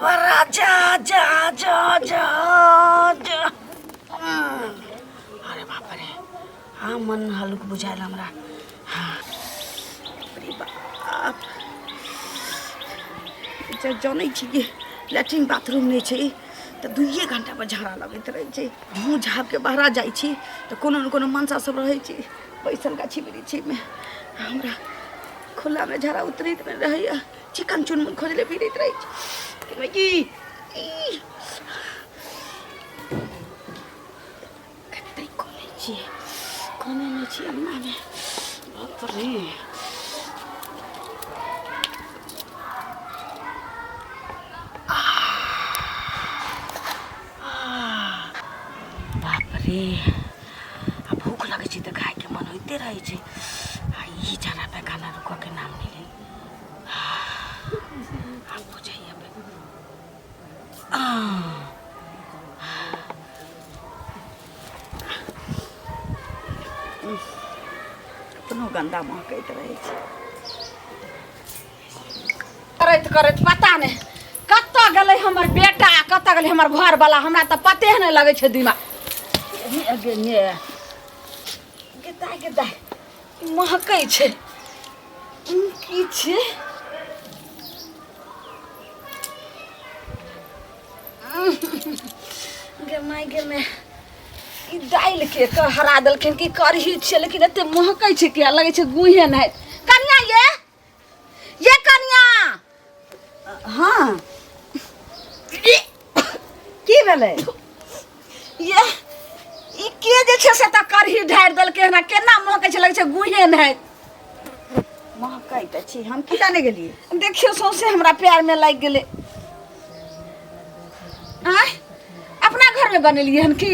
बरा जा जा जा जा जा अरे बाप रे हाँ मन हल्क बुझायल हमरा हाँ अरे बाप जानै छी कि लैट्रिन बाथरूम नहीं छै तो 2 घंटा पर झाड़ा लगैत रहे छै मुँह झाँप के बहरा जाइ छी तो कोनो न कोनो मनसा सब रहे छी बैसल गाछी वृक्षी में हमरा खुला में झाड़ा उतरैत में रहैया चिकन चुनमुन खोजले फिरैत रहे छी कते कोने में छी अम्मा में बाप रे बाप रे अब भूख लगे छै तो खाए के मन होते रहे छै ई जाना पे खाना रुको के नाम नहीं ले आप बुझाइए अपनो गंदा महकैत रहे छै करैत करैत पता नहीं कत्ता गेलै हमर बेटा कत्ता गेलै हमर घर वाला हमरा त पते नहीं लगे छै दिमाग गेदा महकै छै की छै गे माय गे मैं ई दाइल के हरा देलखिन की करही छै लेकिन एते महकै छै किया लगे छै गुहे नहीं कनिया ये कनिया हाँ की भेलै ये ई के जे छै से त करही ढारि देलकै हन केना महकै छै लगे छै गुहे नहीं महकै त छी हम की जाने गेलिए देखियो सौसे हमरा पैर में लाग गेलै आय अपना घर में बनेलिए हन की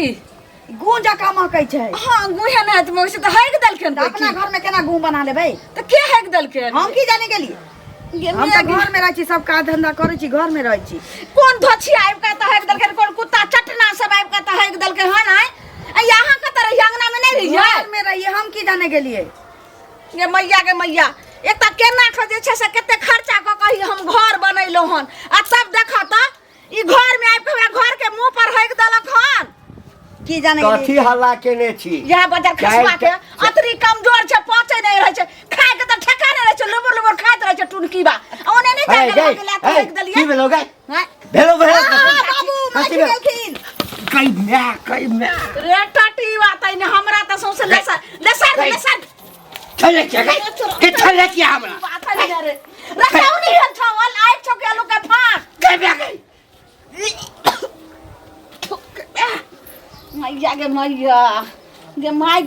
गू जका महकै छै हां गुहे नहीं त मोसे त हैक देलकै हन अपना घर में केना गू बना लेबै त के हैक देलकै हम की जाने गेलिए हम तो घर में रह छी सब काज धंधा करे छी घर में रह छी कौन धोछी आइब के त हैक देलकै कौन कुत्ता चटना सब आइब के त हैक देलकै हन आय यहाँ के तरह अंगना में नहीं रहिए घर में रहिए हम की जाने गेलिए ये मैया के मैया एक त केना ख जे छै से कते खर्चा क कही हम घर बनैलो हन आ सब देखा त ई घर में आइब के हमरा घर के मुंह पर हैक देलक हन की जाने कथी हल्ला केने छी यह बाजार खसवा के अतरी कमजोर छै पचे नहीं रहे छै खाए के त ठेका नहीं रहे छै लुबुर लुबुर खाइत रहे छै टुनकी बा ओने नहीं जाके लागला हैक देलिए की भेलो गै भेलो बाबू माटी गेलखिन कई मैं रे टाटी बात है ने हमरा त सौसे लेसर चले के चले के हमरा बात है रे रखाऊ नहीं हल छवल आइ छो के आलू के फाक गई गई मैया गे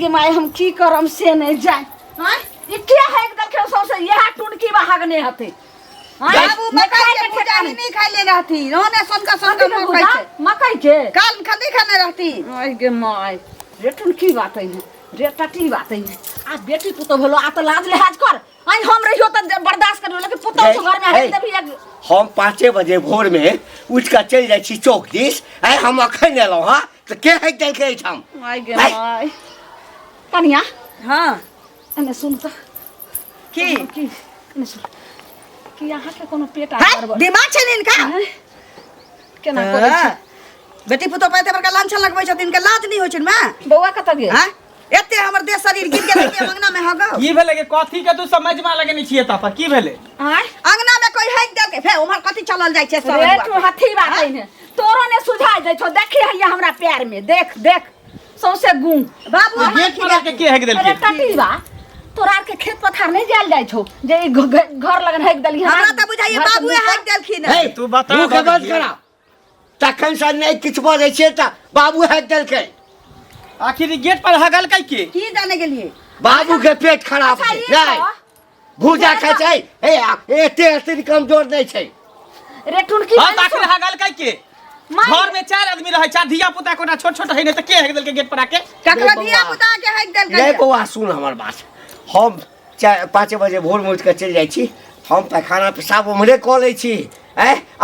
माय हम की करम से नहीं जाए हां ये क्या है एकदम के सौसे यह टुनकी बा हगने हते बाबू मकई के ठेकानी नहीं खाई ले रहती रोने सन का मकई के काल खदी खाने रहती आई गे माय रे टुनकी बात है रे टटी बात है आ बेटी पुतो भेलो आ त लाज लिहाज कर आई हम रहियो त बर्दाश्त कर लेकिन पुतो घर में है देबी हम 5 बजे भोर में उठ के चल जाय छी चौक दिस आई हम अखन एलो हां त के है देल के हम आई गे माय कनिया हां एने सुन त की एने सुन कि यहाँ के कोनो पेट आ गड़बड़ दिमाग छै इनका केना करे छै बेटी पुतो पैते बड़का लांछन लगबै छथिन के लाज नहीं होय छै मां बौआ कत गे हां एते हमर देह शरीर गिर गेलै के अंगना में हगौ की भेले के कथी के तू समझ में लगेनी छिए त पर की भेले हां अंगना में कोई हैक देल के फे उमर कथी चलल जाय छै सब रे तू हथी बात है तोरो ने सुझाय दै छौ देखी हैया हमरा पैर में देख सौसे गूं बाबू गेट पर के हैक देल के टटी बा तोरा के खेत पथार नहीं जायल जाय छौ जे घर लगन हैक देली हमरा त बुझाइए बाबू हैक देलखिन तू बता के बंद करा तखन से नहीं किछ बजै छै त बाबू हैक देल के आखिर गेट पर हगल के की जाने गेलिए बाबू के पेट खराब छै नहीं भूजा खाय छै एते कमजोर नहीं छै रे टुनकी हां आखिर हगल के घर में 4 आदमी रहे 4 धिया पुता कोना छोट है नहीं त के हैक देल के गेट पर आके ककरा धिया पुता के हैक देल के नहीं बौआ सुन हमर बात हम 5 बजे भोर में उठ के चल जाय छी हम पैखाना पेशाब उमरे क लै छी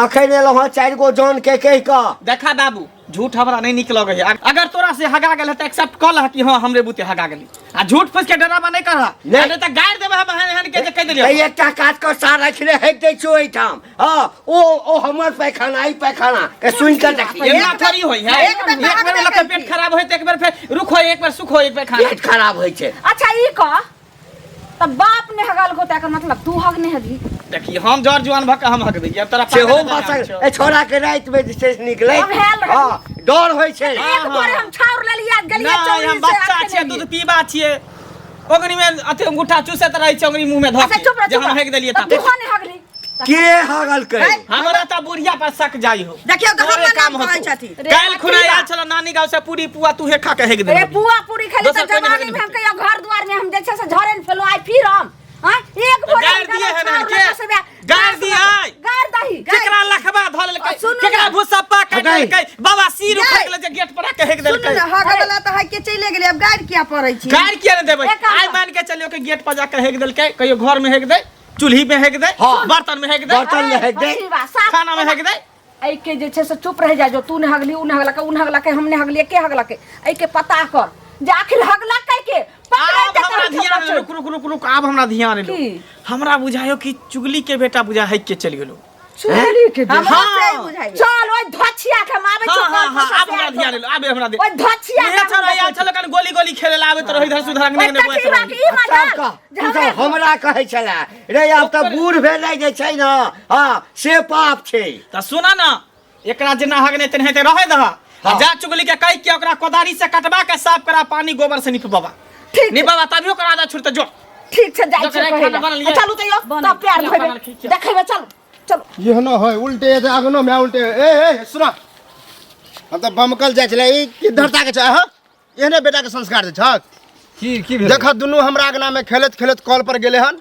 अखन एलो हां 4 गो जन के कह क देखा बाबू झूठ हमरा नहीं निक लगे है। अगर तोरा से हगा गेल है त एक्सेप्ट कर ल कि हां हमरे बुते हगा गेली। आ झूठ फूस के डरावा नहीं कर नहीं त गाड़ देबे हम हन के कह देलियो। ए एकटा काज कर सारा खले है दे छो ए ठाम। हां ओ हमर पैखाना ई पैखाना के सुन के देखी। एना थोड़ी होई है। एक बेर लक पेट खराब होय त एक बेर फिर रुख होय एक बेर सुख होय एक बेर खाना पेट खराब होय छे। अच्छा ई कह त बाप ने हगाल को त मतलब तू हग ने हगी। देखी हम जर जवान भक हम हक देई। अब तोरा से हो भाषा ए छोरा के रात में से निकले। हां डर होय छे। एक बार हम छाउर ले लिया गलिया चौरी से। हम बच्चा छिए दूध पीबा छिए। ओगनी में अते अंगूठा चूसत रहै छै ओगनी मुंह में धक। जे हम हेक देलिए त तू ने हगली के हगल के हमरा त बुढ़िया पर शक जाई हो। देखियो तो तोरे काम हो काल खुना आयल छल नानी गांव से पूरी पुआ तू हे खा के हेक दे। रे पुआ पूरी खाली त जवानी में हम कहियो घर द्वार में हम जैसे से झरेन फेलो आई फिर हम हां एक बोरे गाड़ दिए है ना के गाड़ दिए गाड़ दही केकरा लखबा धल के केकरा भुसप्पा काट के बाबा सिर उखड़ ले जे गेट पर के हेक देल के। सुन हगला त है के चले गेले अब गाड़ किया पड़ै छी। गाड़ किया ने देबै आइ मान के चलियो के गेट पर जाके हेक देल के कहियो घर में हेक दे चूल्ही में हेक दे बर्तन में हेक दे बर्तन में हेक दे खाना में हेक दे। ऐ के जे छे से चुप रह जा जो तू ने हगली उ ने हगला के उ ने हगला के हम ने हगली के हगला के ऐ के पता कर जे आखिर हगला के अब हमरा ध्यान रुक रुक रुक रुक अब हमरा ध्यान एलो। हमरा बुझायो कि चुगली के बेटा बुझा है के चल गेलो। चुगली के बेटा हां चल ओइ धछिया के मारे हां हां अब हमरा ध्यान एलो आबे हमरा दे ओइ धछिया ये छोरा या चलो कन गोली गोली खेले ला आबे तो इधर सुधर ने हमरा कहै छला रे अब त बूढ़ भेलै जे छै न हां से पाप छै। त सुना ना एकरा जेना हगने तेने हेते रहे दहा जा चुगली के कहि के ओकरा कोदारी से कटवा के साफ करा पानी गोबर से निपबाबा निपबाबा तभी ओकरा आदा छुट त जो ठीक से जाय छै कहले चलू त यो त प्यार होइबे देखैबे चल चलो ये न है उल्टे है आगनो में उल्टे ए सुना हम त बमकल जाय छले ई की धरता के छ ह एहने बेटा के संस्कार छ की देख दुनु हमरा आगना में खेलत खेलत कॉल पर गेले हन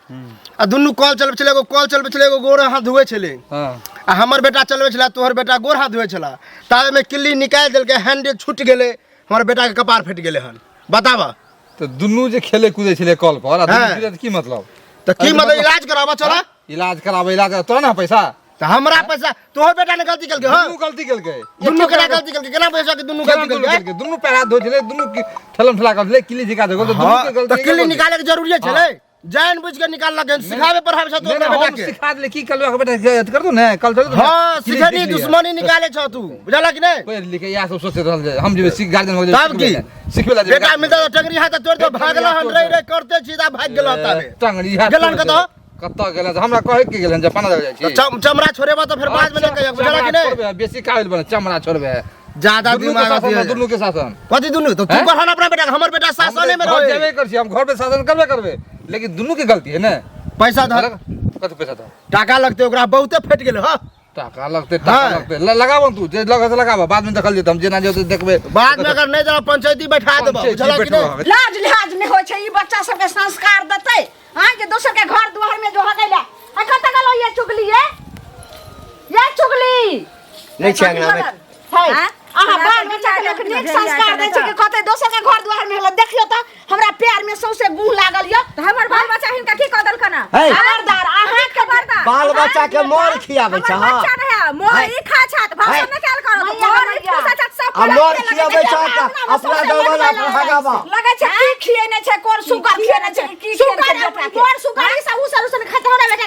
आ दुनु कॉल चलबे छले एगो कॉल चलबे छले एगो गोर हाथ धुए छले। हां आ हमर बेटा चलबे छला तोहर बेटा गोर हाथ धुए छला तावे में किल्ली निकाल देल के हैंडल छूट गेले हमर बेटा के कपार फट गेले हन। बतावा तो दुनु जे खेले कूदे छले कॉल पर आ दुनु खेले की मतलब त की मतलब इलाज करावा चला इलाज कराबे इलाज तोरा ना पैसा त हमरा पैसा तोहर बेटा ने गलती केलके। हां दुनु गलती केलके दुनु केना गलती केलके केना पैसा के दुनु गलती केलके दुनु पैरा धो छले दुनु की ठलम ठला कर ले किली जिका दे तो दुनु के गलती त किल्ली निकाले के जरूरी छले जान बुझ के निकाल लगे सिखावे पर हम सब तोरा बेटा के सिखा दे की कलवा के बेटा कर दो ना कल चल। हां सिखनी दुश्मनी निकाले छ तू बुझला कि नहीं पढ़ लिख या सब सोचे रहल जाय हम जे सिख गार्डन हो तब की सिखबेला बेटा मिलता टंगरी हाथ तोड़ तो भागला हन रे करते सीधा भाग गेला तारे टंगरी हाथ गेलन के तो कत्ता गेलन हमरा कहे के गेलन जापान जाय छी चमड़ा छोड़ेबा तो फिर बाद में नहीं कहियो बुझला कि नहीं बेसी काबिल बन चमड़ा छोड़बे ज्यादा दिमाग दिया दुनु के शासन कथि दुनु तो तू कहन अपना बेटा हमर बेटा शासन में रहे जेबे कर छी हम घर पे शासन करबे लेकिन दुनु के गलती है ना। पैसा धर कत पैसा दो टाका लगते ओकरा बहुते फट गेल ह टाका लगते लगाबो तू जे लगत लगाबो बाद में देखल जेत हम जेना जे देखबे बाद में अगर नहीं जरा पंचायती बैठा देबो बुझला कि नहीं लाज लिहाज नहीं होय छै ई बच्चा सब के संस्कार देतै हां के दोसर के घर द्वार में जो हगैला आ कत गेलो ये चुगली ये चुगली नहीं छै अंगना में है आहा बाल बच्चा के नीक संस्कार दै छै के कते दोसर के घर द्वार में हला देखियो त हमरा पैर में सौसे गुह लागल य त हमर बाल बच्चा हिनका की कदल कना खबरदार आहा के बरदार बाल बच्चा के मोर खियाबै छ। हां बच्चा रहे मोर ई खा छात भाषण न कैल करो मोर ई पूछा छात सब आ मोर खियाबै छ अपना दरवाजा पर हगाबा लगे छै की खिए नै छै कोर सुगर खिए नै छै की सुगर कोर सुगर ई सब उसन खाता होना बेटा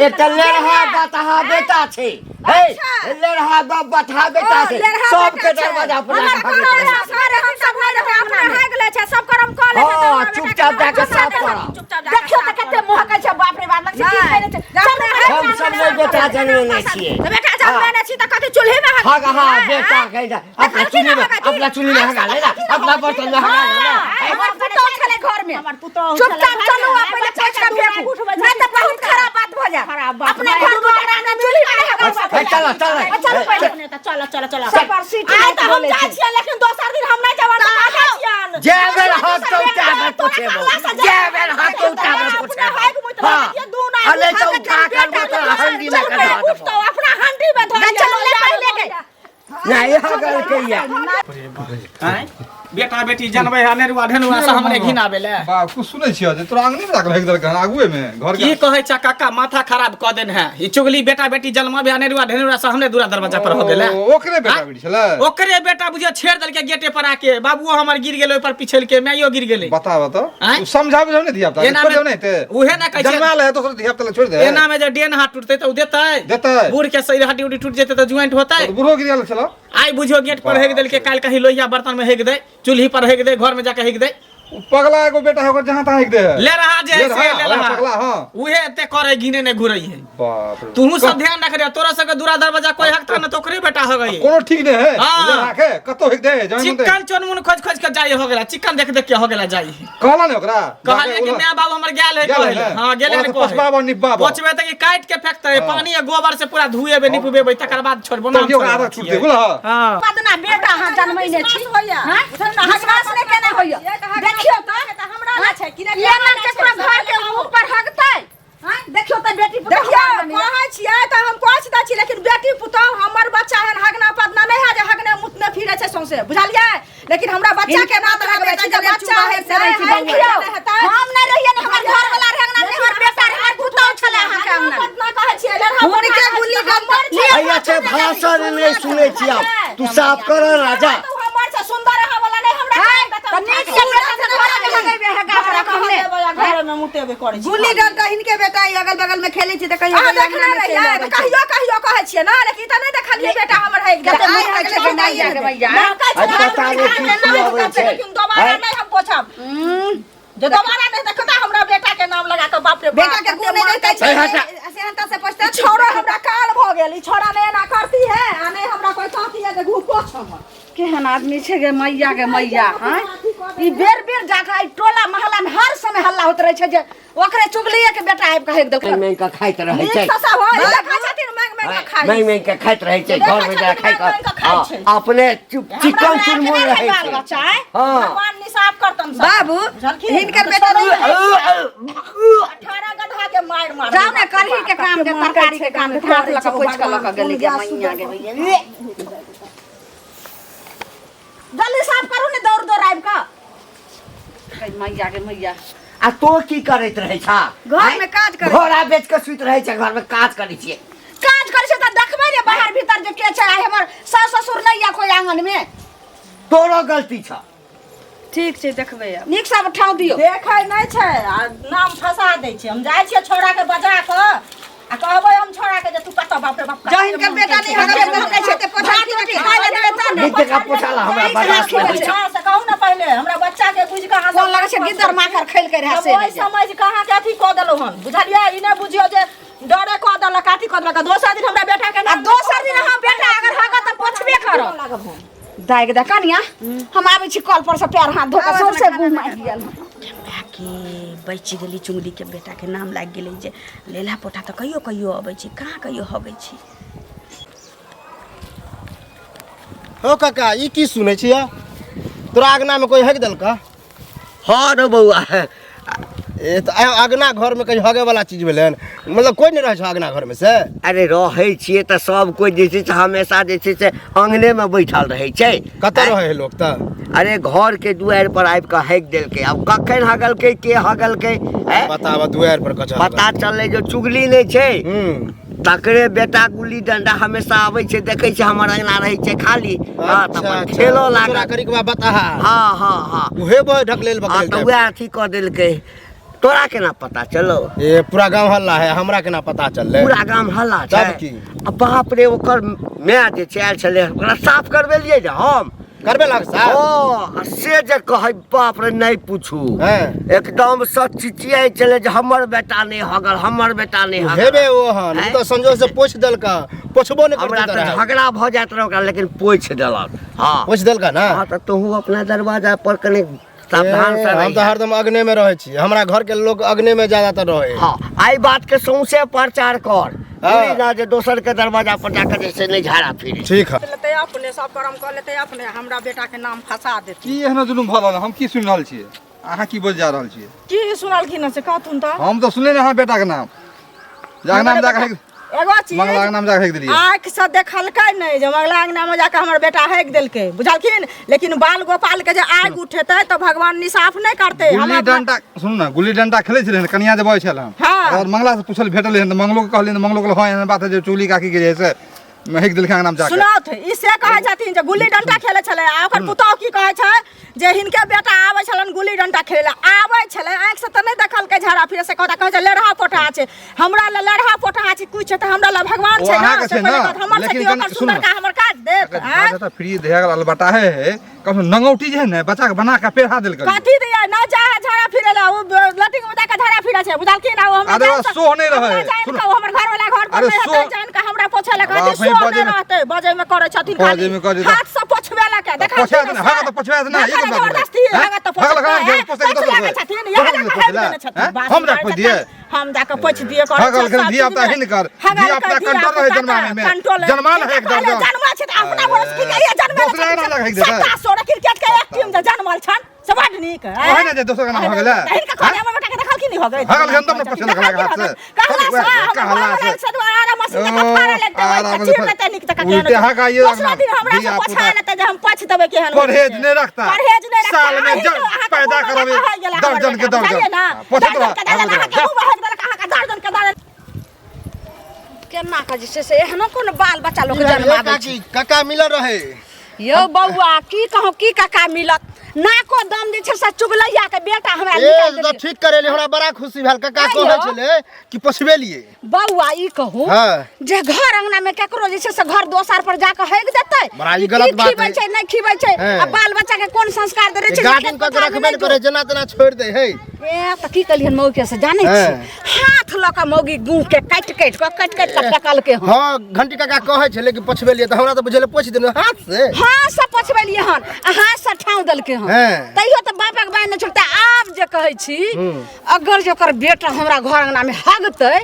एक लेरहा बता बेटा छै हे लेरहा बता बेटा छै सब के दरवाजा पर सारे हम सब नहीं रहे अपना भाग ले छै सब करम क ले छै चुपचाप जाके साफ करा देखियो त कते महकै छै बाप रे बाप लग छै की कहै छै हम सब नहीं बेटा जन्मे नहीं छिए बेटा जन्मे नहीं छी त कते चूल्हे में हगा हां बेटा कहै अपना चुल्ही में हगा ले अपना बर्तन में हगा ले हमर पुतो छले घर में हमर पुतो चुपचाप चलो पहले पांच का फेंकू नहीं त बहुत खराब बात भ जाए अपने घर द्वार में चूल्ही में हगा चलो चलो पहले चलो सब सीट आए त हम जा छिए लेकिन दोसर दिन हम नहीं जवान आ छियन जेबेर हाथ तो उठाबे पूछेबो जेबेर हाथ तो उठाबे पूछेबो हां अले तो उठा कर तो हंडी में कर दो अपना हंडी में धो चलो ले पहले के नहीं हगल कहिया हैं बेटा बेटी जनबै अनेरुआ ढेनुआ से हमरे घिन आबेले बा कुछ सुनै छियै जे तोरा आंगने में जाके हेक देलक आगुए में घर की कहै छ काका माथा खराब क देन है ई चुगली बेटा बेटी जन्मबे अनेरुआ ढेनुआ से हमरे दूरा दरवाजा पर हो गेले ओकरे बेटा बेटी छले ओकरे बेटा बुझिया छेड़ देल के गेटे पर आके बाबूओ हमर गिर गेलै ऊपर पिछल के मैयो गिर गेलै बताव तो आँय? तू समझाबे नहीं दिया छोड़ दे नहीं ते उहे ना कहै जन्मा ले तो दिया तले छोड़ दे एना में जे डेन हाथ टूटते त उ देतै देतै बूढ़ के सही हड्डी उड्डी टूट जेते त ज्वाइंट होतै बुढ़ो गिरल छलो आई बुझियो गेट पर हेक देल के काल कहीं लोहिया बर्तन में हेक दे चूल्ही पर हेक दे घर में जाके हेक दे पगला एगो बेटा है ओकर जहां तहां हेक दे ले रहा जे ले से रहा, ले रहा पगला हां उहे ते करे गिने ने घुरई है बाप रे तू सब ध्यान रख रे तोरा सब दूरा दरवाजा कोई हकता न तो ओकरे बेटा हो गई कोनो ठीक नहीं है हाँ। ले राखे कतो हेक दे जान दे चिकन चुनमुन खोज खोज के जाई हो गेला चिकन देख देख के हो गेला जाई कहला ने ओकरा कहले कि मैं बाबू हमर गेल है कहले हां गेले ने पछबा बन निब्बा पछबे त कि काट के फेंकते पानी या गोबर से पूरा धुएबे निपुबे तकर बाद छोड़बो ना तो आधा छूट दे बोला हां पदना बेटा हां जन्मैले छी होया हां हसवास ने केना होया देखियो त हमरा ना छै कि ये मन केकरा घर के ऊपर हगतै हां देखियो त बेटी पुतौ देखियो कहै छियै त हम कहै दै छी लेकिन बेटी पुतौ हमर बच्चा हन हगना पदना नै है जे हगने मुतने फिरै छै सौंसे बुझलियै लेकिन हमरा बच्चा के ना त हगबै छै जे बच्चा है से देखियो हम नै रहिए ने हमर घर वाला रहना नै हमर बेटा हमर पुतौ छले हां के अंगना पदना कहै छियै ले हम के गुल्ली गम्बर भैया छे भाषण नहीं सुने छी आप तू साफ कर राजा हमर से सुंदर रहा वाला नै हमरा त नीक से घर में लगैबे है गाबरा हमने घर में मुतेबे करै छी गुल्ली डंडा हिनके बेटा अगल बगल में खेलै छी त कहियो अंगना में खेलै कहियो कहियो कहै छियै ना लेकिन त नै देखलिए बेटा हमर है कते मुंह है छै मैया के भैया पता नहीं की होवे छै लेकिन दोबारा नै हम पोछब जे दोबारा नै देखता हमरा बेटा के नाम लगा के बाप रे बेटा के गुण नै दै छै सेहनता से पछता छोरो हमरा काल भ गेल ई छोरा नै एना करती है आ नै हमरा कोई कहती है जे घू पोछ हम केहन आदमी छै गे मैया हां ई बेर बेर जाके टोला मोहल्ला में हर समय हल्ला होत रहे छै जे ओकरे चुगलिए के बेटा आबि के हेक देलक मैं का खाइत रहे छै ससा हो देखा छथिन मैं खाइ मैं का खाइत रहे छै घर में जा खाइ कर अपने चिकन चुनमुन रहे छै बच्चा है हां भगवान निसाफ करतन बाबू हिनकर बेटा 18 गधा के मार जाओ ने करही के काम के तरकारी के काम के हाथ लगा पोछ के लगा गेली गे मैया के भैया जल्दी साफ करू ने दौड़ दौड़ आबि का मैया आ तो की करैत रहे छा घर में काज करे घोड़ा बेच के सुइत रहे छै घर में काज करै छियै काज करे छै त देखबै रे बाहर भीतर जे के छै हमर सास ससुर नै या कोई आंगन में तोरो गलती छ ठीक छै देखबै अब नीक सब ठाव दियो देखै नै छै आ नाम फसा दै छै हम जाइ छियै छोरा के बजा के आ कहबै हम छोरा के जे तू कत बाप रे बाप जहिन के बेटा नै हगबे कहै छै ते पोछा के खाइ ले देबै त नीचे का पोछाला हमरा बर्दाश्त नै होइ छै हां से कहू ना पहले हमरा बच्चा के बुझ के हंस लगे छै गिद्दर माखर खैल के रहे से ओइ समझ कहां के अथी क देलौ हन बुझलियै ई नै बुझियो जे डरे क देलक काठी क देलक दोसर दिन हमरा बेटा के नाम दोसर दिन हां बेटा अगर हगत त पोछबे करब दाइग द कनिया हम आबै छी कॉल पर से पैर हाथ धो के सौसे घुम आइ गेल कि बचि गेली चुंगली के बेटा के नाम लाग गेलै जे लेला पोटा त कहियो कहियो अबै छी कहाँ कहियो हबै छी हो काका ई की सुनै छियै तोरा अगना में कोई हेक देलका हां रे बौआ ए त अगना घर में कहीं हगे वाला चीज भेलै मतलब कोई नहीं रहे छै अगना घर में से अरे रहे छियै त सब कोई जे छै से हमेशा जे छै से अंगने में बैठल रहे छै कत रहे है लोग त अरे घर के दुआर पर आबि के हेक देलकै अब कखन हगलकै के हगलकै बतावा दुआर पर कचा पता चललै जो चुगली नहीं छै तकरे बेटा गुल्ली डंडा हमेशा आबै छै देखै छै हमर अंगना रहै छै खाली हां त खेलो लागा करी के बता हां हां हां उहे बोय ढकलेल बकलेल त वह अथी क देलकै तोरा केना पता चलो ए पूरा गांव हल्ला है हमरा केना पता चलले पूरा गांव हल्ला छै तब की बाप रे ओकर माय जे चल छले ओकरा साफ करबेलिए जे हम करबे लाग साहब ओ से जे कहै बाप रे नहीं पूछू एकदम सच चिचियाई चले जे हमर बेटा नहीं हगल हमर बेटा नहीं हगल हेबे ओहन तो संजोग से पोछ देलका पोछबो नहीं हमरा करता त झगड़ा भ जात रहे ओकरा लेकिन पोछ देलक हां पोछ देलका ना हां त तू अपना दरवाजा पर कने सावधान से हम तो हरदम अग्नि में रहे छी हमरा घर के लोग अग्नि में ज्यादातर रहे हां आई बात के सौंसे प्रचार कर पूरी ना जे दोसर के दरवाजा पर जाकर जैसे नहीं झाड़ा फिरी ठीक है लेते अपने सब कर्म कर लेते अपने हमरा बेटा के नाम फसा देते की एहन जुलुम भ रहल हम की सुनि रहल छियै अहाँ की बोल जा रहल छियै की सुनलखिन से कहथुन त हम तो सुनले अहाँ बेटा के नाम जाके नाम जाके एगो चीज मंगला के नाम जाके हेक देलिए आँख से देखलकै नहीं जे मंगला अंगना में जाके हमर बेटा हेक देलकै बुझलखिन लेकिन बाल गोपाल के जे आग उठेतै तो भगवान निसाफ नहीं करते गुल्ली डंडा सुन ना गुल्ली डंडा खेले छले कनिया जे बय छल हम हाँ। और मंगला से पूछल भेटल है त मंगलो के कहलिन मंगलो के हां एहन बात है जे चुगली काकी के जैसे हेक देलकै अंगना में जाके सुनत इसे कहै छथिन जे गुल्ली डंडा खेले छले आ ओकर पुतौ की कहै छै जे हिनके बेटा आबै छलन गुल्ली डंडा खेले आबै छले आँख से त नहीं देखलकै झाड़ा फिरे से कहै छै लड़हा पोटा छै हमरा ले लड़हा पोटा छै कुछ त हमरा ले भगवान छै ना से हमर से की ओकर सुंदर का हमर काट देत हैं त फ्री देह गल बटा है कम नंगौटी जे है ना बच्चा के बना के पेढ़ा देलकै कथी दिया ना जा झाड़ा फिरे ला ओ लटिंग में जाके झाड़ा फिरे छै बुझल की ना ओ हमरा अरे सो नहीं रहे सुन हमर घर वाला घर पर रहतै जान के हमरा पोछे ला कहै छै सो नहीं रहतै बजे में करे छथिन खाली हाथ से पोछबे ला के देखा पोछे ना हां तो पोछबे ना ये बात जबरदस्ती हां तो हम रख दिए हम जाके पोछ दिए कर हगल कर दिया अपना हिन कर दिया अपना कंट्रोल रहे जन्मान में जन्मान है एकदम जन्मा छै अपना वर्ष की कहिए जन्मा दूसरा ना लग देता 700 क्रिकेट के एक टीम जे जन्मल छन सब नीक है ओहे ना जे दोसर का नाम हो गेला इनका खाने में बेटा के देखल की नहीं हो गई हगल गंदम में पछल लगा हाथ से कहला से द्वारा मशीन के फाड़ा लेते हैं चीर लेते निक तक के उल्टे हगा ये दूसरा दिन हमरा से पोछा लेते जे हम पोछ देबे केहन परहेज नहीं रखता परहेज नहीं रखता साल में जब पैदा करबे दर्जन के दर्जन पोछ तो कहां का दर्जन के दर्जन केना का जैसे से एहनो कोन बाल बच्चा लोग जन्माबे छै काका मिलल रहे यो बौआ की कहूं की काका मिलत नाको दम जे छै से चुगलैया के बेटा हमरा ए निकाल तो ठीक करेले हमरा बड़ा खुशी भेल काका कहै छले कि पोछबे लिए बौआ ई कहूं हां जे घर अंगना में केकरो जे छै से घर दोसर पर जाके हेग देतै बड़ा ई गलत बात खिबै छै नहीं खिबै छै आ बाल बच्चा के कोन संस्कार दे छै गार्डन क रखबे करे जना तना छोड़ दे है ए त की कलियन मौगी के से जानै छी हाथ ल के मौगी गूं के काट के टकल के हां घंटी काका कहै छले कि पोछबे लिए त हमरा त बुझले पोछ देने हाथ से हां सब पोछबे लिए हन हाथ से ठाउ देलके हन तैयो त बापक बाय न छोड़ता आब जे कहै छी अगर जे ओकर बेटा हमरा घर अंगना में हगतै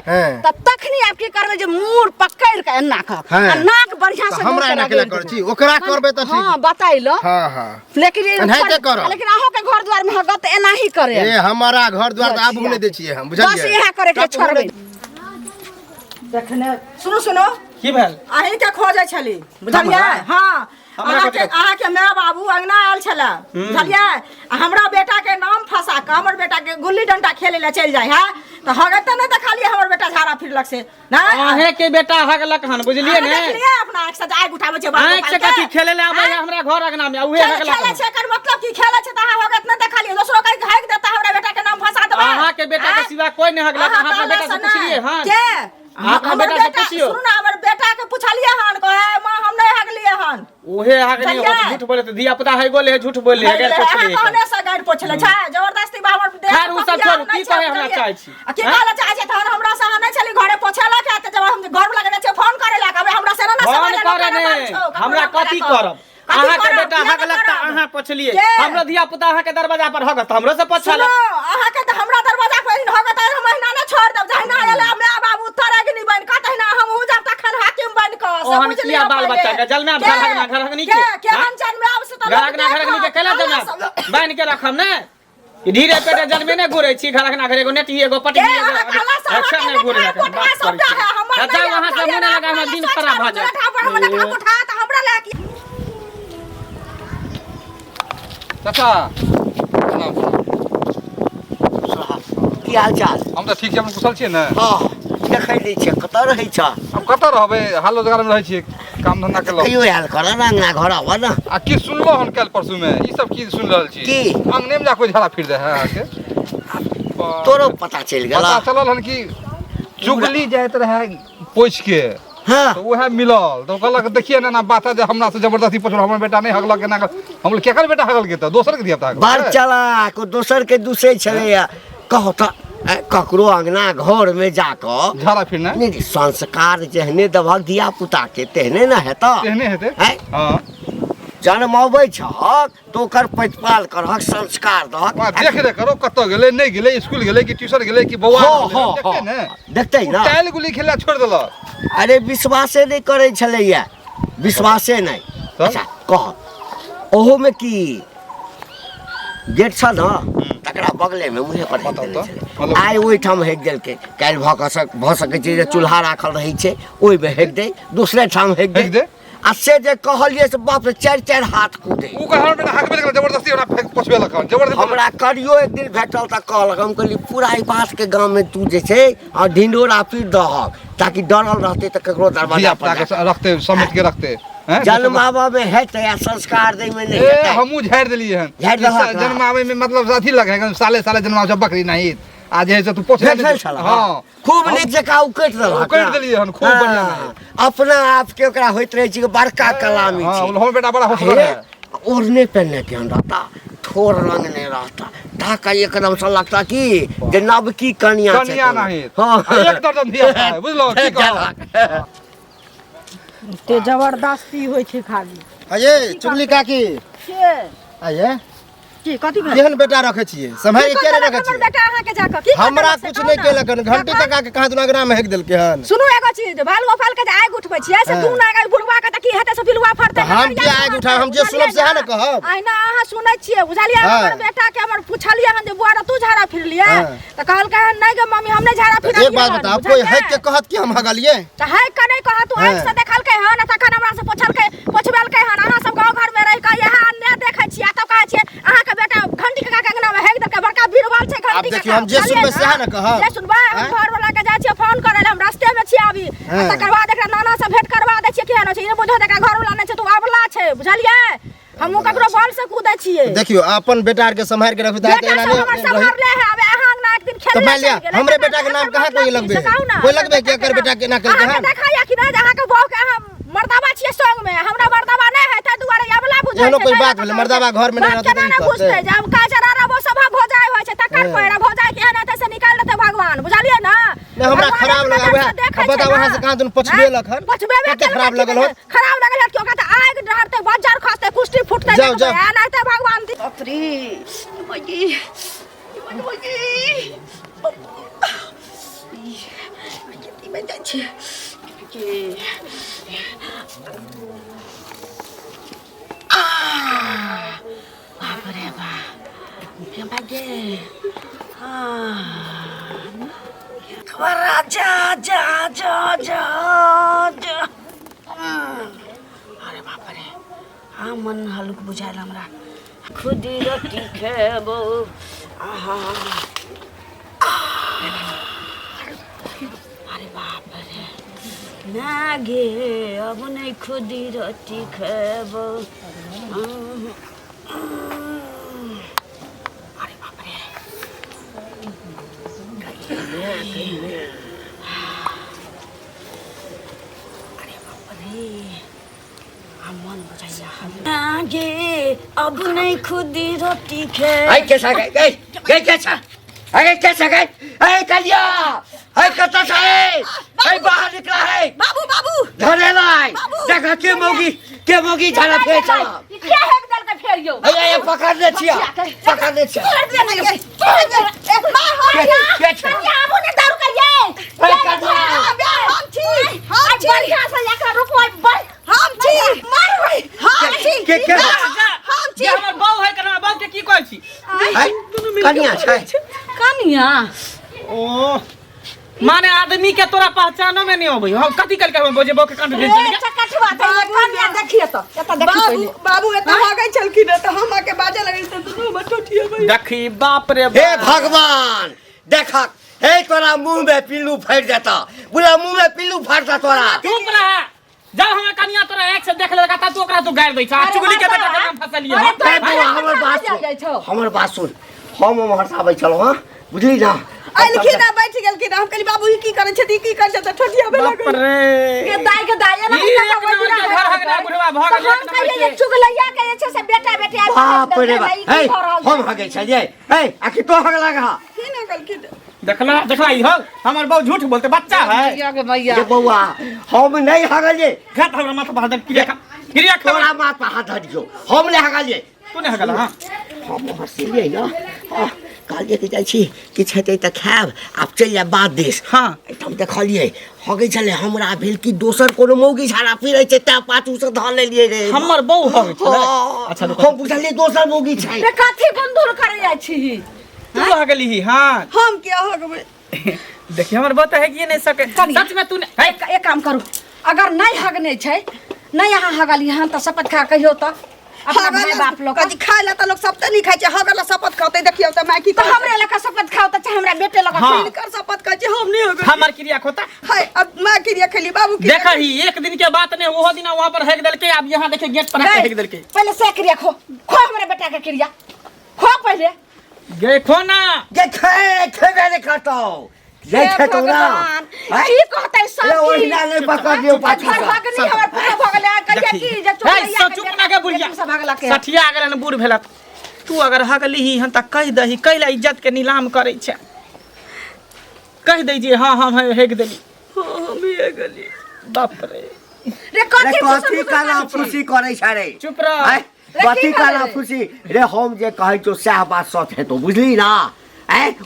त तखनी आप की करबे जे मुंह पकड़ के एना का नाक बढ़िया से हमरा एना केला कर छी ओकरा करबे त ठीक हां बताइलो हां हां लेकिन अहो के घर द्वार में हगत एना ही करे ए हमारा घर द्वार त आबू नहीं दै छियै हम बुझलियै बस इहे करे के छोड़बे देखने सुनो की भेल अहीं के खोजे छली बुझलियै हां अहाँ के माय बाबू अंगना आयल छला बुझलियै हमरा बेटा के नाम फंसा के हमर बेटा के गुल्ली डंडा खेले ला चल जाय है तो हगत नहीं देखलिए हमर बेटा झाड़ा फिरलक से ना अहे के बेटा हगलक हन बुझलिए ने देखलिए अपना आंख से आग उठावे छै आंख से कथि खेले ले आबै हमरा घर अंगना में उहे हगलक खेले छै एकर मतलब की खेले छै त अहाँ हगत नहीं देखलिए दोसरो के हग देता हमरा बेटा के नाम फंसा देबा अहाँ के बेटा के सिवा कोई नहीं हगलक अहाँ अपना बेटा से पूछलिए हां के हमर बेटा से पूछियो सुन हमर बेटा के पूछलिए हन कहे मां हम नहीं हगलिए हन ओहे हगनी हो झूठ बोले त दिया पता है गोले झूठ बोले है गैर पूछले कहने से गैर पूछले छै जबरदस्ती बाबर दे खैर उ सब छोड़ की कहे हमरा चाहै छी की कहला चाहै छै तहन हमरा से नहीं चली घरे पोछला के त जब हम घर लगे छै फोन करे ला कहबे हमरा से ना फोन करे ने हमरा कथि करब अहाँ के बेटा हगलक त अहाँ पूछलिए हमरा दिया पुता अहाँ के दरवाजा पर हगत हमरो से पूछला अहाँ के त हमरा दरवाजा पर हगत है महीना ना छोड़ दब जहिना आले माय बाबू तरगनी बन का तहिना हम उ जब तक हाकिम बन के ओहन किया बाल बच्चा के जल में घरगना घरगनी के हम जन में आवश्य त घरगना घरगनी के कैला देना बांध के रखम ने धीरे पेटे जल में ने घुरे छी घरगना घरे एगो नेटी एगो पटी अच्छा ने घुरे जाओ वहां से मुने लगा हमरा दिन खराब भ जाए चाचा की हाल चाल हम त ठीक छै हम कुशल छियै ने हां देखै दै छियै कतऽ रहै छ हम कतऽ रहबै हाल रोजगार में रहै छियै काम धंधा के लोग कहियो आयल कर ना अंगना घर आव ना आ की सुनलो हन काल परसू में ई सब की सुन रहल छी की अंगने में जा कोई झाड़ा फिर दे है आके तोरो पता चल गेला पता चलल हन कि चुगली जाइत रहे पोछ के हां तो वह मिलल तो कहलक देखिए ना बात है जे हमरा से जबरदस्ती पूछल हमर बेटा नहीं हगलक केना हम केकर बेटा हगल के त दोसर के दिया था बार चला को दोसर के दूसरे छले कहो त ककरो अंगना घर में जाकर झाड़ा फिरना नहीं संस्कार जहने दबक दिया पुता के तेहने ना हेता तेहने हेते हां जन्माबै छक तो ओकर प्रतिपाल करहक संस्कार दहक देख रे करो कत गेले नहीं गेले स्कूल गेले कि ट्यूशन गेले कि बौआ देखते ने देखते ना टाइल गुली खेला छोड़ देल अरे विश्वासे नहीं करे छलैया विश्वासे नहीं अच्छा कह ओहो में की गेट छ न त एकरा बगले में मुहे पर हेक देले छलै मतलब- आइ ओहि ठाम हेक देलकै काल्हि भऽ सकै छै जे चूल्हा राखल रहै छै ओहि में हेक दे दूसरे ठाम हेक हेक दे दे। आ से जे कहलिए से बाप रे 4-4 हाथ कूदे उ का हमर बेटा हक में जबरदस्ती हमरा फेंक पछुए लखन जबरदस्ती हमरा करियो एक दिन भेटल त कहलक हम कहली पूरा ई पास के गांव में तू जे छै और ढिंडोरा पीट दहक ताकि डरल रहते त ककरो दरवाजा धिया पर पुता के रखते समेट के रखते हैं जन्माबा में हेतै आ संस्कार दै में नहीं ए हेतै हमू झाड़ देलिए हन झाड़ि देलक ना। जन्मावे में मतलब अथी लगे साले जन्मावे से बकरी नहीं आज है से तू पोछ भेटल छल हां खूब नीक जकाँ उकटि देलक उकटि देलिए हन खूब बढ़िया में। अपना आप के ओकरा होइत रहे छै कि बड़का कलामी हां छै हमर बेटा बड़ा होशियार है ओढ़ने पहनने केहन रहता ठोर रंग नहीं रहता ढाका एकदम से लगता कि जे नव की कन्या छै कन्या नहीं हाँ एक दर्जन धिया पुता है बुझलो ठीक है ते जबरदस्ती होइ छै खाली अये चुगली काकी के अये की कथी भेल केहन बेटा रखे छियै संभाल के केने रखे हमर छियै बेटा अहाँ के जाके की हमरा कुछ नहीं केलक हन घंटी तक आके कहाँ दुनागरा में हेक देलकै हन सुनू एगो चीज भाल गोपाल के जे आगि उठबै छियै से हाँ। तू ना आगि बुढ़वा के त की हेतै से पिलुआ फड़तै तऽ हम की आगि उठाब? हम जे सुनब सएह ने कहब। आइ ना अहाँ सुनै छियै बुझलियै हाँ। हमर बेटा के हमर पुछलियै हन जे बुआरा तू झाड़ा फिरलियै हाँ। त कहलकै हन नहीं गे मम्मी हम नहीं झाड़ा तो फिरलियै एक बात बता कोई हेक के कहत कि हम हगलिए त है का नहीं कहा तू आँख हाँ। से देखलकै हन तखन हमरा से पुछलकै पुछबेलकै हन अहाँ सब गांव घर में रहि के यहाँ अन्य देखै छियै तब कहै छियै अहाँ के बेटा घंटी के अंगना में हेक देलकै बड़का बीरबल छै घंटी के देखियौ, हम जे सुनबै सएह ने कहब। जे सुनबै हम हाँ। घर वाला के जाइ छियै फोन करै ले हम रास्ते में छियै अभी हाँ। तकर बाद एकरा नाना से भेंट करवा दै छियै केहन छै ई बुझो देखा घर वाला नहीं छै तू अबला छै बुझलियै हमहू ककरो बॉल से कूदै छियै देखियो अपन बेटा के संभाल के रखू ताकि बेटा एना सब हमर नहीं संभाल ले है अब अहाँ ना एक दिन खेल तो मान लिया हमरे बेटा के नाम कहाँ कोई लगबे कोई लगबे कि एकर बेटा के ना करके अहाँ हन देखाया कि ना अहाँ के बहू के अहाँ मर्दाबा छियै संग में हमरा मर्दाबा नहीं है त दुआरे अबला बुझै एहनो कोई बात भेलै मर्दाबा घर में नहीं रहतै केना तऽ ई ना बुझतै कहतै जब काजरारा वो सभा भोजाय होय छै तकर पैरा भोजाय के एना से निकाल देतै भगवान बुझलियै ना नहीं हमरा भगवान खराब अपना लगा नजर हुआ से देखै अब बताओ छै वहां ना। से कहां तुम पछबेलक हन पछबेबे कते खराब लगल हो खराब लगल है क्यों कहता आग डरते बाजार खसते कुश्ती फुटते जाओ, जाओ। नहीं तो भगवान दी बापरे मगी में जाइ छी कि बाप रे बाप के भागे खबरा जा जा जा जा जा अरे बाप रे हाँ मन हल्क बुझायल हमरा खुदी रोटी खेबो आहा अरे बाप रे ना गे अब नहीं खुदी रोटी खेबो अरे बाप रे अरे बाप रे मन बुझाइया गे अब नहीं खुदी रोटी खे आई कैसा गए कैसा अरे कैसा गए अरे कलिया अरे कता है अरे बाहर निकला है बाबू बाबू धरे लाई देखा के मोगी झाड़ा फेर चला क्या है दल का फेरियो अरे ये पकड़ने छिया क्या छे आबू ने दारू करिए अरे कथा हम छी बढ़िया से लेकर रुको हम छी मार भाई हम छी के हम छी हमर बहू है कना बहू के की कहै छी कनिया छै कनिया ओ माने आदमी के तोरा पहचानो में नहीं होबै हम कथि कल के हम बोझे बहू के कांड भेज देली चकटवा त कनिया देखिए त एता देखि पहिले बाबू एता भागै छलखिन त हम आके बाजे लगै त दुनू बटोठिए देखी बाप रे हे भगवान देखा हे तोरा मुंह में पिल्लू फट जाता पूरा मुंह में पिल्लू फटता तोरा चुप रहा जब हम कनिया तोरा एक से देख लेगा त तू ओकरा तू गाड़ दै छ चुगली के बेटा के नाम फसलिए हे बउआ हमर बात सुन हम हरसाबै छलौ हां बुझली ना अलखिन बैठ गेलखिन हम कहली बाबू ई की करै छथि की करै छथि ठोठिया में बाप लगल रे के दाय ना ई एक नंबर के घर है ना बुढ़वा भग हम कहिए ये चुगलैया के जे छै से बेटा बेटी बाप रे बाप हे हम हगे छलिए हे आखि तो हग लगा की न गलखिन देखला ई हो हमर बहू झूठ बोलते बच्चा है ये बउआ हम नहीं हगलिए घाट हमरा माथा पर क्रिया तोरा माथ पर हाथ धरियो हम नहीं हगलिए तू नहीं हगला हां हम हसिए ना काल जे जाइ छी किछ हेतै त खाब आब चल जा बाद देश हां हम देखलिए हगे छले हमरा भेल कि दोसर कोनो मौगी झाड़ा फिरै छै त पाछू से धऽ लेलिए रे हमर बहू हो छले अच्छा हम बुझलिए दोसर मौगी छै रे कथि बंधुर करे जाइ छी तू हगली ही हां हम क्या हगबे देखिए हमर बात है कि नहीं सके सच में तू एक काम करू अगर नहीं हगने छै नहीं यहाँ हगली हन तो शपथ खा कहियो तो अपना भाई बाप लोग कदी खाय ला त लोग सब त नहीं खाय छै हगला शपथ खाते देखियो त मैं की तो हमरे लका शपथ खाओ त चाहे हमरा बेटे लका हाँ। कर शपथ खाय छै हम नहीं हगली हमर क्रिया खोता हाय अब मैं क्रिया खेली बाबू की देखा ही एक दिन के बात नहीं वो दिन वहां पर हेग दल के अब यहाँ देखे गेट पर हेग दल के पहले से क्रिया खो हमरे बेटा के क्रिया खो पहले गे खो ना ये खेबे नहीं करतो ये खेतो ना की कहतै सब ये ओहिना ले पकड़ दियो पाछू से हगनी हमर पूरा भगले कहिया की जे हे चुप ना के बुढ़िया सब हगला के सठिया अगर न बूढ़ भेला तू अगर हगली ही हम त कह दही कैला इज्जत के नीलाम करे छै कह दे जे हां हम हेग देली हम ही हगली बाप रे रे कथी काला खुशी करे छै रे चुप रह कथी काला खुशी रे हम जे कहै छौ सएह बात सच हेतौ बुझली ना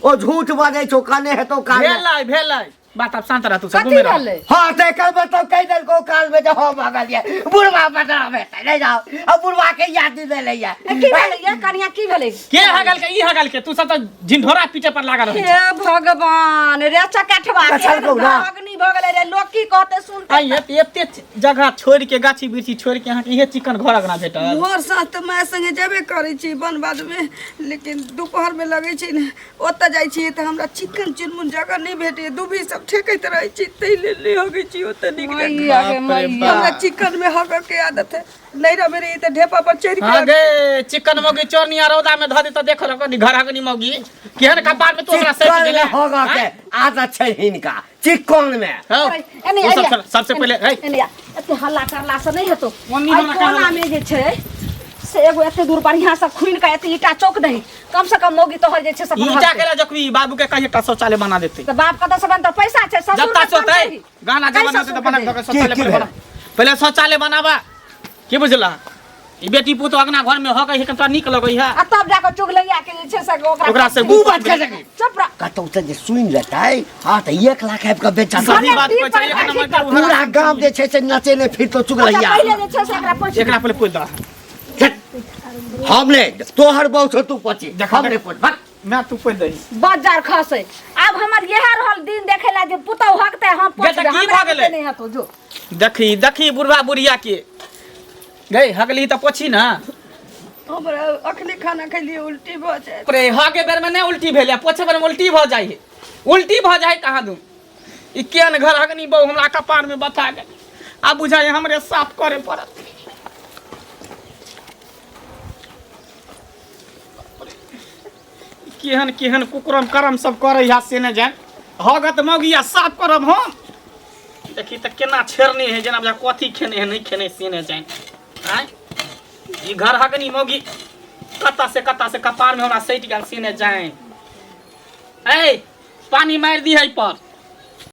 ओ झूठ बजै छौ काने हेतौ काने भेलै बात अब शांत रह तू सब कथी घूमे रह भेलै हाँ ते कल बताओ कई दिन को काल में जो हो भगलिए बुढ़वा बता बेटा ले जाओ अब बुढ़वा के याद दे ले या की भेलै ये कनिया की भेलै के हगल के ई हगल के तू सब त झिंढोरा पीछे पर लागल रहे हे भगवान रे चकठवा के अच्छा कहू ना। अग्नि भगले रे लोग की कहते सुनते आई एते जगह छोड़ के गाछी बिरछी छोड़ के यहाँ के इहे चिकन घर अगना भेटल मोर साथ तो मैं संगे जेबे करै छी बनबाद में लेकिन दोपहर में लगै छै ने ओतऽ जाइ छी त हमरा चिकन चुनमुन जगह नहीं भेटे दुभी सब ठेकैत रहै छी तै ले होगै छी ओतऽ निक हमरा चिकन में हग के आदत है नहीं रे मेरे त ढेपा पर चढ़ हां के गे चिकन मोगी चोरनी रौदा में ध दे त देख लग घर हगनी मोगी केहन कपार में तोरा सेट चिकन गेले होगा के आदत छै हिनका चिकन में सबसे पहले एते हल्ला करला से नहीं हेतो मम्मी आई हमरा कोना में जे छै से एगो एते दूर बढ़िया से खुइन के एते ईटा चौक दही कम से कम मोगी तो हो जे छै सब ईटा केला जकवी बाबू के कहिए टा शौचालय बना देते तो बाप का तो सब तो पैसा छै ससुर जब तक सोते गाना जब बनाते तो बना के शौचालय बना पहले शौचालय बनावा की बुझला ई बेटी पुत अगना घर में हो गई है कतरा निक लगई है आ तब जाके चुगलैया के जे छै से ओकरा से तू बात कर सके चुप रह कतौ से जे सुन लेतै हां त 1 लाख आबि के बेचा सही बात कोई चाहिए एक नंबर का पूरा गांव जे छै से नचे ने फिर तो चुगलैया पहले जे छै से एकरा पूछ एकरा पहले पूछ दा हमने तोहर बहु छ तू पची हमने पूछ भाग मैं तू पूछ दही बाजार खसे अब हमर यह रहल दिन देखेला जे पुतौ हकते हम पूछ बेटा की भ गेलै? नहीं हतो जो देखी बुढ़वा बुढ़िया के गई हगली त पोछी ना हमरा अखनी खाना खैली उल्टी भ जाय प्रे हगे बेर में नहीं उल्टी भेले पोछे बेर में उल्टी भ जाई है उल्टी भ जाए कहां दू ई केन घर हगनी बहु हमरा कपार में बता गए अब बुझाए हमरे साफ करे पड़त केहन केहन कुकरम करम सब करे या से न जान हगत मगिया साफ करब हम देखी त केना छेरनी है जना बुझा कथी खेने है नहीं खेने से न जान आय ई घर हगनी मगी कत्ता से कपार में हमरा सैट गेल से न जान ए पानी मार दी है पर